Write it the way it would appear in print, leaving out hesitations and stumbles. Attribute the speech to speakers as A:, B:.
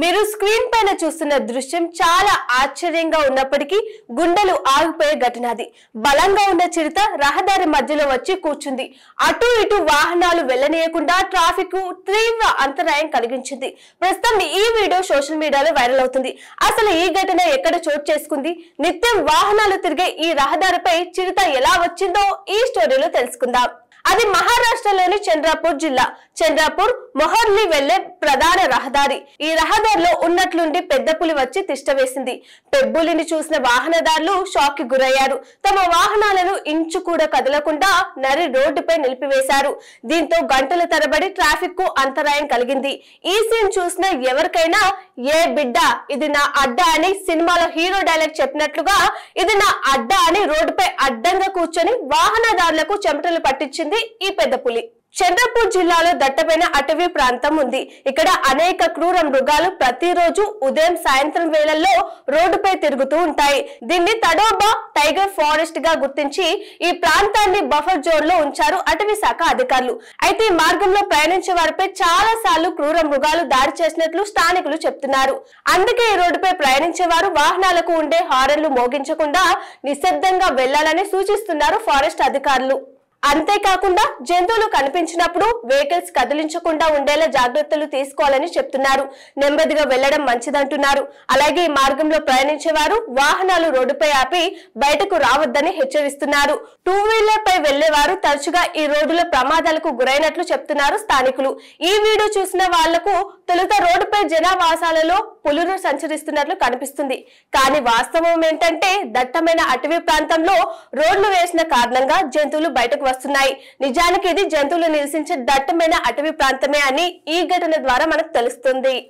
A: మీరు స్క్రీన్ పైన చూస్తున్న దృశ్యం చాలా ఆశ్చర్యంగా ఉన్నప్పటికీ గుండెలు ఆగిపోయే ఘటన అది. బలంగా ఉన్న చిరుత రహదారి మధ్యలో వచ్చి కూర్చుంది. అటు ఇటు వాహనాలు వెళ్లనీయకుండా ట్రాఫిక్ కు తీవ్ర అంతరాయం కలిగించింది. ప్రస్తుతం ఈ వీడియో సోషల్ మీడియాలో వైరల్ అవుతుంది. అసలు ఈ ఘటన ఎక్కడ చోటు చేసుకుంది? నిత్యం వాహనాలు తిరిగే ఈ రహదారిపై చిరుత ఎలా వచ్చిందో ఈ స్టోరీలో తెలుసుకుందాం. అది మహారాష్ట్రలోని చంద్రపూర్ జిల్లా. చంద్రపూర్ మొహర్లీ వెళ్లే ప్రధాన రహదారి. ఈ రహదారిలో ఉన్నట్లుండి పెద్ద పులి వచ్చి తిష్టవేసింది. పెబ్బులిని చూసిన వాహనదారులు షాక్ కి గురయ్యారు. తమ వాహనాలను ఇంచు కూడా కదలకుండా నరి రోడ్డుపై నిలిపివేశారు. దీంతో గంటల తరబడి ట్రాఫిక్ కు అంతరాయం కలిగింది. ఈ సీన్ చూసిన ఎవరికైనా ఏ బిడ్డ ఇది నా అడ్డా అని సినిమాలో హీరో డైలాగ్ చెప్పినట్లుగా ఇది నా అడ్డా అని రోడ్డుపై అడ్డంగా కూర్చొని వాహనదారులకు చెమటలు పట్టించింది ఈ పెద్ద పులి. చంద్రపూర్ జిల్లాలో దట్టమైన అటవీ ప్రాంతం ఉంది. ఇక్కడ అనేక క్రూర మృగాలు ప్రతిరోజు ఉదయం సాయంత్రం వేళల్లో రోడ్డుపై తిరుగుతూ ఉంటాయి. దీన్ని తడోబా టైగర్ ఫారెస్ట్ గా గుర్తించి ఈ ప్రాంతాన్ని బఫర్ జోన్ లో ఉంచారు అటవీ శాఖ అధికారులు. అయితే ఈ మార్గంలో ప్రయాణించే వారిపై చాలా సార్లు క్రూర మృగాలు దాడి చేసినట్లు స్థానికులు చెప్తున్నారు. అందుకే ఈ రోడ్డుపై ప్రయాణించే వారు వాహనాలకు ఉండే హారన్లు మోగించకుండా నిశ్శబ్దంగా వెళ్లాలని సూచిస్తున్నారు ఫారెస్ట్ అధికారులు. అంతేకాకుండా జంతువులు కనిపించినప్పుడు వెహికల్స్ కదిలించకుండా ఉండేలా జాగ్రత్తలు తీసుకోవాలని చెప్తున్నారు. నెమ్మదిగా వెళ్లడం మంచిదంటున్నారు. అలాగే ఈ మార్గంలో ప్రయాణించే వారు వాహనాలు రోడ్డుపై ఆపి బయటకు రావద్దని హెచ్చరిస్తున్నారు. టూ వీలర్ పై వెళ్లేవారు తరచుగా ఈ రోడ్డులో ప్రమాదాలకు గురైనట్లు చెప్తున్నారు స్థానికులు. ఈ వీడియో చూసిన వాళ్లకు తొలుత రోడ్డుపై జనావాసాలలో పులులు సంచరిస్తున్నట్లు కనిపిస్తుంది. కానీ వాస్తవం ఏంటంటే దట్టమైన అటవీ ప్రాంతంలో రోడ్లు వేసిన కారణంగా జంతువులు బయటకు వస్తున్నాయి. నిజానికి ఇది జంతువులు నివసించే దట్టమైన అటవీ ప్రాంతమే అని ఈ ఘటన ద్వారా మనకు తెలుస్తుంది.